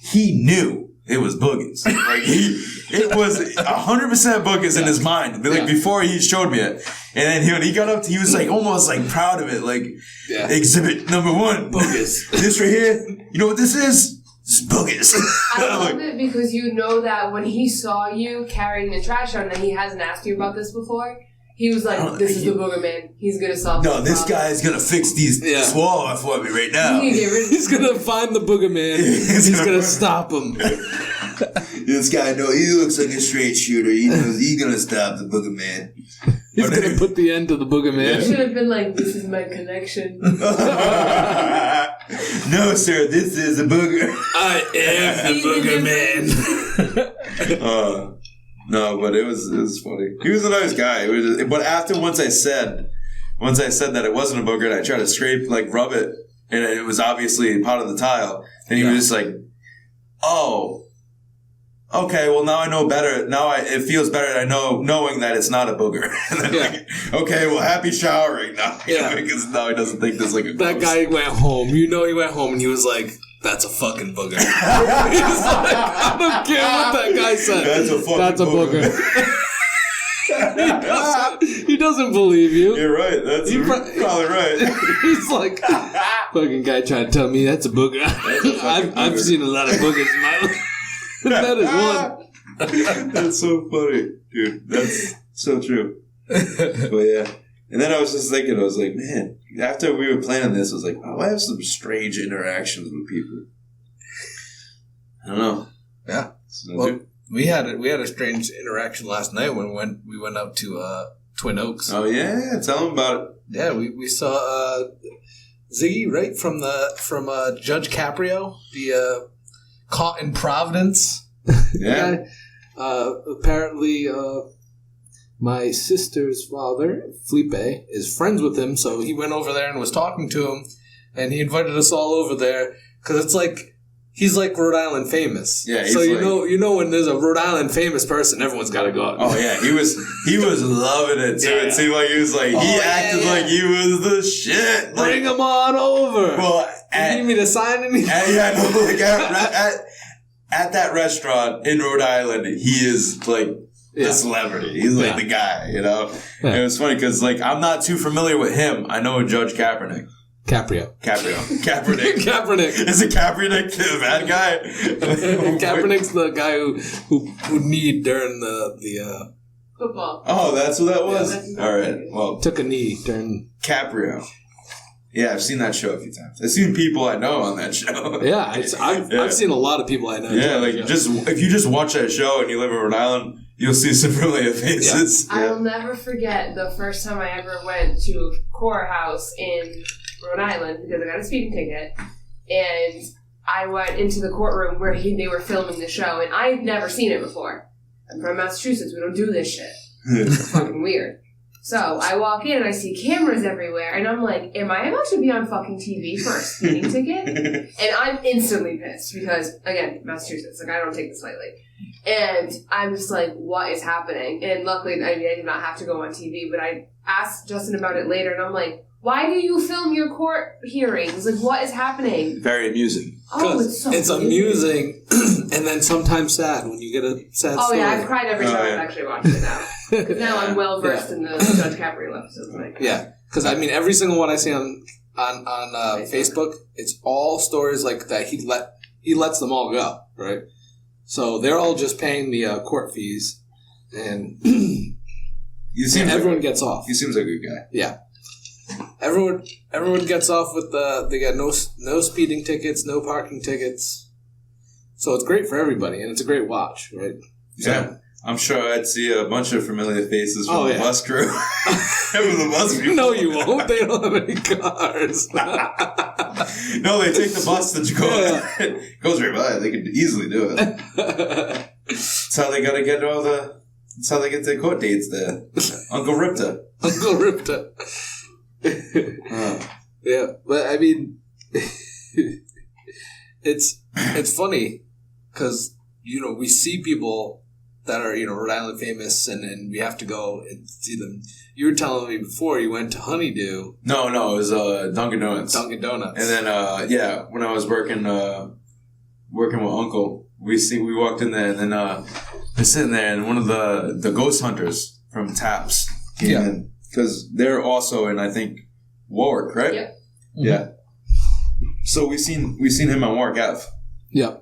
he knew it was boogers. Like it was 100% boogers in his mind. Like before he showed me it, and then when he got up, he was like almost like proud of it. Like exhibit number 1, boogers. This right here. You know what this is? It's boogers. I love it because you know that when he saw you carrying the trash out, and he hasn't asked you about this before. He was like, "This is the booger man. He's gonna solve." No, this guy's gonna fix this wall for me right now. He's gonna find the booger man. He's gonna stop him. This guy he looks like a straight shooter. He knows he's gonna stop the booger man. He's gonna put the end to the booger man. It should have been like, "This is my connection." No, sir, this is a booger. I am the booger man. No, but it was funny. He was a nice guy. But after once I said that it wasn't a booger, and I tried to rub it, and it was obviously part of the tile, and he was just like, "Oh, okay, well now I know better. Now it feels better knowing that it's not a booger." And then like, "Okay, well happy showering now." Because now he doesn't think this like a That guy went home. He went home and he was like, "That's a fucking booger." He's like, "I don't care what that guy said. That's a booger." he doesn't believe you. You're right. You're probably right. He's like, "Fucking guy trying to tell me that's a booger." I've seen a lot of boogers in my life. That is one. That's so funny, dude. That's so true. But yeah. And then I was just thinking, I was like, man, after we were planning this, I was like, I have some strange interactions with people. I don't know. Yeah. Well, we had a strange interaction last night when we went out to Twin Oaks. Oh yeah, tell them about it. Yeah, we saw Ziggy right from Judge Caprio, the Caught in Providence. Yeah. Apparently. My sister's father, Felipe, is friends with him, so he went over there and was talking to him, and he invited us all over there, because it's like, he's like Rhode Island famous. Yeah, so you know when there's a Rhode Island famous person, everyone's got to go out. Oh yeah, he was loving it too. It seemed like he was like, he acted like he was the shit. Bring him on over. Well, you need me to sign anything? At that restaurant in Rhode Island, he is like the celebrity. He's like the guy, you know? Yeah. It was funny because, like, I'm not too familiar with him. I know Judge Kaepernick. Kaepernick. Kaepernick. Is it Kaepernick the bad guy? Kaepernick's the guy who kneed during the football. Oh, that's what that was? Yeah, all right. Well, took a knee during... Caprio. Yeah, I've seen that show a few times. I've seen people I know on that show. Yeah, I've seen a lot of people I know. Yeah, like if you just watch that show and you live in Rhode Island, you'll see some familiar faces. Yeah. I will never forget the first time I ever went to a courthouse in Rhode Island because I got a speeding ticket, and I went into the courtroom where they were filming the show, and I had never seen it before. I'm from Massachusetts. We don't do this shit. It's fucking weird. So I walk in and I see cameras everywhere, and I'm like, am I about to be on fucking TV for a speeding ticket? And I'm instantly pissed because, again, Massachusetts, like, I don't take this lightly. And I'm just like, what is happening? And luckily, I did not have to go on TV, but I asked Justin about it later, and I'm like, why do you film your court hearings? Like, what is happening? Very amusing. Oh, it's amusing and then sometimes sad when you get a sad story. Oh, yeah, I've cried every time I've actually watched it now. Because now I'm well versed in the Judge Caprio episodes. Like, yeah, because I mean, every single one I see on Facebook, it's all stories like that. He lets them all go, right? So they're all just paying the court fees, and everyone gets off. He seems like a good guy. Yeah. Everyone gets off with they got no speeding tickets, no parking tickets. So it's great for everybody, and it's a great watch, right? Yeah. So, I'm sure I'd see a bunch of familiar faces from the bus crew. The bus people. No, you won't. They don't have any cars. No, they take the bus that you go. It goes right by. They could easily do it. That's how they gotta get that's how they get their court dates there. Uncle Ripta. Yeah, but I mean, it's funny because we see people that are Rhode Island famous, and we have to go and see them. You were telling me before you went to Honeydew. No, it was Dunkin' Donuts. Dunkin' Donuts, and then when I was working with Uncle, we walked in there, and then they're sitting there, and one of the ghost hunters from Taps came in because they're also in, I think, Warwick, right? Yep. Mm-hmm. Yeah. So we seen him on Warwick Ave. Yeah.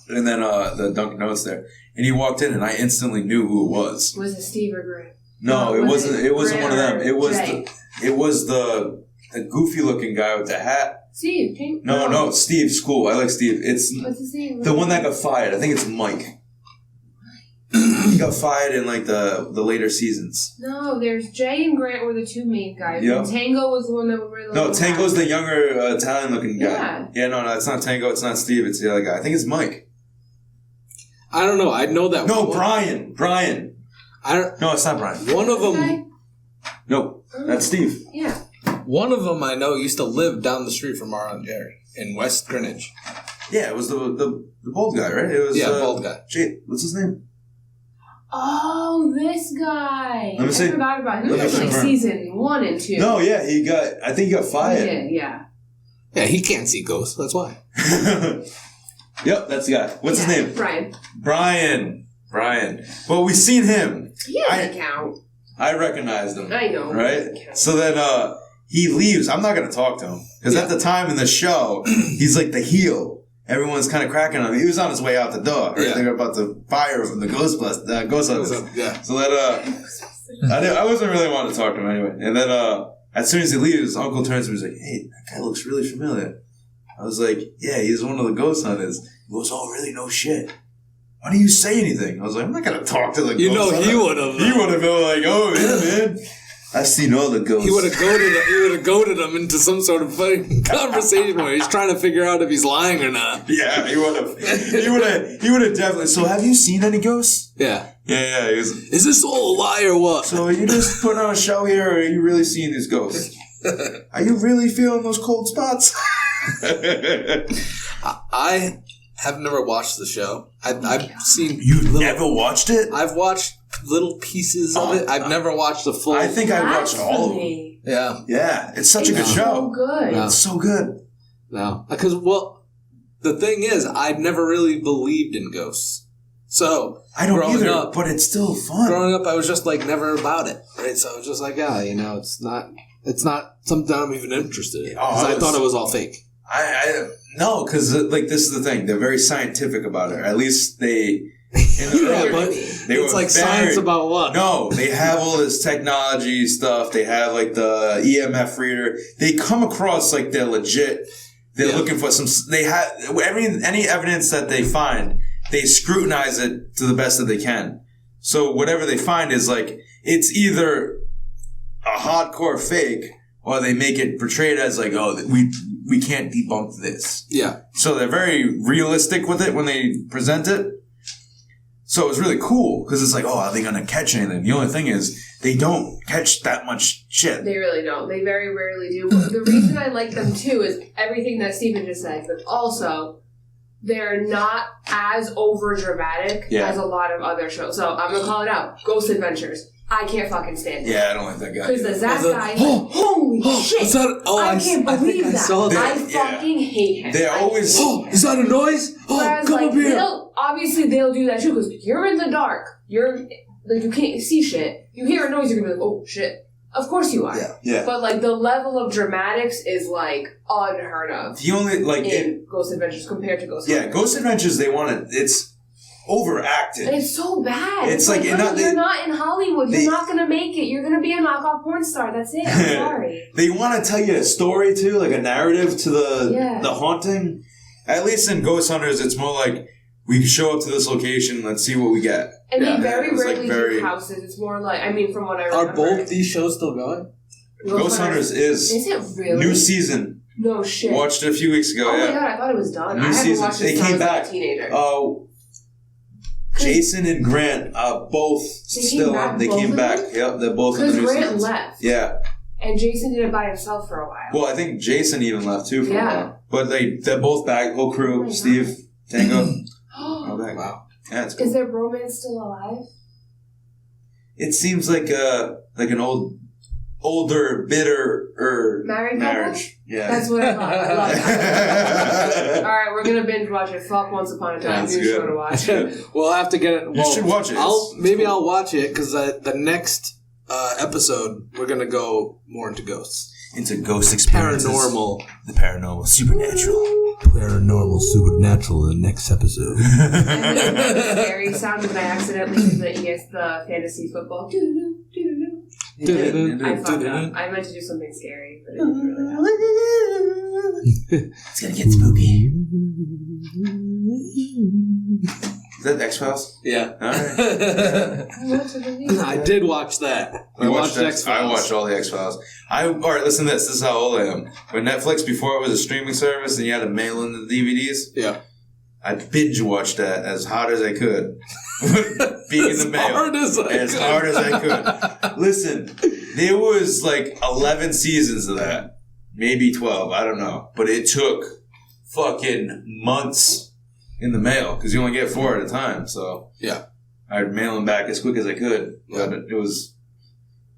And then the Dunkin' Donuts there, and he walked in, and I instantly knew who it was. Was it Steve or Grant? No, it wasn't. It wasn't one of them. It was Jay? it was the goofy looking guy with the hat. Steve. No, Steve's cool. I like Steve. What's his name? The one that got fired. I think it's Mike. He got fired in like the later seasons. No, there's Jay and Grant were the two main guys. Yep. And Tango was the one that would wear the No, Tango's the younger Italian looking guy. Yeah. No, it's not Tango. It's not Steve. It's the other guy. I think it's Mike. I don't know. I know that. No, Brian. No, it's not Brian. One of them. No, that's Steve. Yeah. One of them I know used to live down the street from our Aunt Jerry in West Greenwich. Yeah, it was the bald guy, right? It was bald guy. What's his name? Oh, this guy. Let me see. I forgot about him. He was like season 1 and 2. No, yeah, I think he got fired. He did, yeah. Yeah, he can't see ghosts. That's why. Yep, that's the guy. What's his name? Brian. Well, we seen him. He doesn't count. I recognized him. I know. Right? So then he leaves. I'm not going to talk to him. Because at the time in the show, he's like the heel. Everyone's kind of cracking on him. He was on his way out the door. Right? They were about to fire from the ghost hunters. Yeah. So that I wasn't really wanting to talk to him anyway. And then as soon as he leaves, Uncle turns to me and he's like, "Hey, that guy looks really familiar." I was like, "Yeah, he's one of the ghost hunters." He goes, "Oh, really? No shit. Why don't you say anything?" I was like, "I'm not going to talk to the ghost hunter." He would have. He would have been like, "Oh, yeah, man. I've seen all the ghosts." He would have goaded him into some sort of fucking conversation where he's trying to figure out if he's lying or not. Yeah, he would have. He would have definitely. So, have you seen any ghosts? Yeah. Yeah. Is this all a lie or what? So, are you just putting on a show here, or are you really seeing these ghosts? Are you really feeling those cold spots? I have never watched the show. I've seen. You've never watched it? I've watched little pieces of it. I've never watched the full. I think I watched all of them. Yeah. Yeah, it's such a good show. So good. No. It's so good. No, because the thing is, I've never really believed in ghosts. So I don't growing either, up, but it's still fun. Growing up, I was just like never about it, right? So I was just like, it's not something I'm even interested in. Because I thought it was all fake. No, because like this is the thing, they're very scientific about it. Or at least they. It's like science about what? No, they have all this technology stuff. They have like the EMF reader. They come across like they're legit. They're looking for some. They have any evidence that they find. They scrutinize it to the best that they can. So whatever they find is like it's either a hardcore fake or they make it portrayed as like, oh, we can't debunk this. Yeah. So they're very realistic with it when they present it. So it was really cool because it's like, oh, are they going to catch anything? The only thing is they don't catch that much shit. They really don't. They very rarely do. The reason I like them too is everything that Stephen just said, but also they're not as over dramatic as a lot of other shows. So I'm going to call it out. Ghost Adventures. I can't fucking stand it. Yeah, I don't like that guy. Because the Zach guy, holy shit! I can't believe that. I fucking hate him. They're always. Is that a noise? Whereas, come up here. They'll do that too. Because you're in the dark. You're like you can't see shit. You hear a noise, you're gonna be like, oh shit. Of course you are. Yeah. But like the level of dramatics is like unheard of. The only like in Ghost Adventures compared to Ghost Adventures. Yeah, Ghost Adventures. They want it. It's overacted. And it's so bad. It's like you're not in Hollywood. You're not gonna make it. You're gonna be a knockoff porn star. That's it. I'm sorry. They want to tell you a story too, like a narrative to the haunting. At least in Ghost Hunters, it's more like we show up to this location. Let's see what we get. And they very rarely do houses. It's more like from what I remember. Are both these shows still going? Ghost Hunters is. Is it really? New season. No shit. Watched it a few weeks ago. Oh my god, I thought it was done. New I haven't season. watched it They since came I was back. a teenager. Jason and Grant are both still on. They came back. Yep, they're both in the new Because Grant seasons. left. Yeah. And Jason did it by himself for a while. Well, I think Jason even left too for a while. But they're both back. Whole crew. Steve, Tango. All back. Wow. Yeah, it's cool. Is their bromance still alive? It seems like an older, bitter marriage. Couple? Yeah. That's what I thought. I love it. All right, we're gonna binge watch it. Fuck Once Upon a Time. New show to watch. We'll have to get it. You should watch it. I'll watch it because the next episode we're gonna go more into ghosts, into ghost experiences, the paranormal, supernatural. In the next episode. And then the scary sound when I accidentally used the fantasy football. I fucked up. I meant to do something scary, but it didn't really happen. It's gonna get spooky. Is that X-Files? Yeah. All right. I did watch that. I watched X-Files. I watched all the X-Files. All right, listen to this. This is how old I am. When Netflix, before it was a streaming service and you had to mail in the DVDs, I binge watched that as hard as I could. Being in the mail. As hard as I could. Listen, there was like 11 seasons of that. Maybe 12. I don't know. But it took fucking months in the mail because you only get 4 at a time. So I'd mail them back as quick as I could. But it was...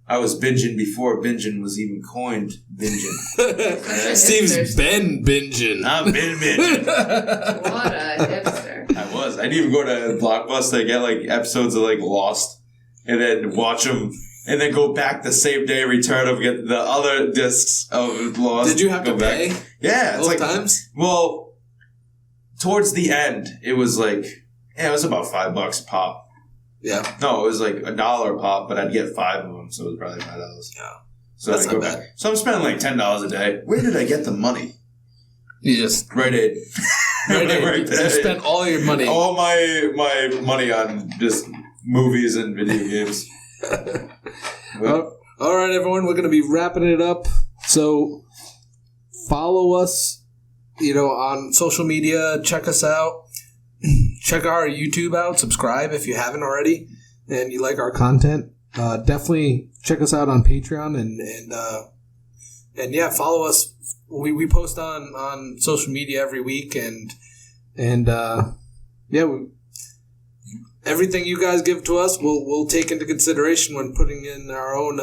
I was binging before binging was even coined binging. Steve's been binging. I'm been binging. What a hipster. I was. I'd even go to Blockbuster and get like episodes of like Lost and then watch them and then go back the same day, return them, get the other discs of Lost. Did you have to pay? Yeah. Both times? Well, towards the end, it was like, it was about $5 a pop. Yeah. No, it was like $1 a pop, but I'd get 5 of them, so it was probably $5. Yeah. So that's not bad. So I'm spending like $10 a day. Where did I get the money? You just Rite Aid. You spent all your money. All my money on just movies and video games. Well, all right, everyone, we're going to be wrapping it up. So follow us, on social media. Check us out. Check our YouTube out. Subscribe if you haven't already, and you like our content. Definitely check us out on Patreon and follow us. We post on social media every week, and everything you guys give to us, we'll take into consideration when putting in our own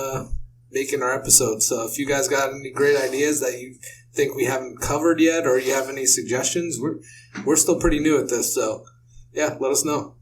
making our episodes. So if you guys got any great ideas that you think we haven't covered yet, or you have any suggestions, we're still pretty new at this, so let us know.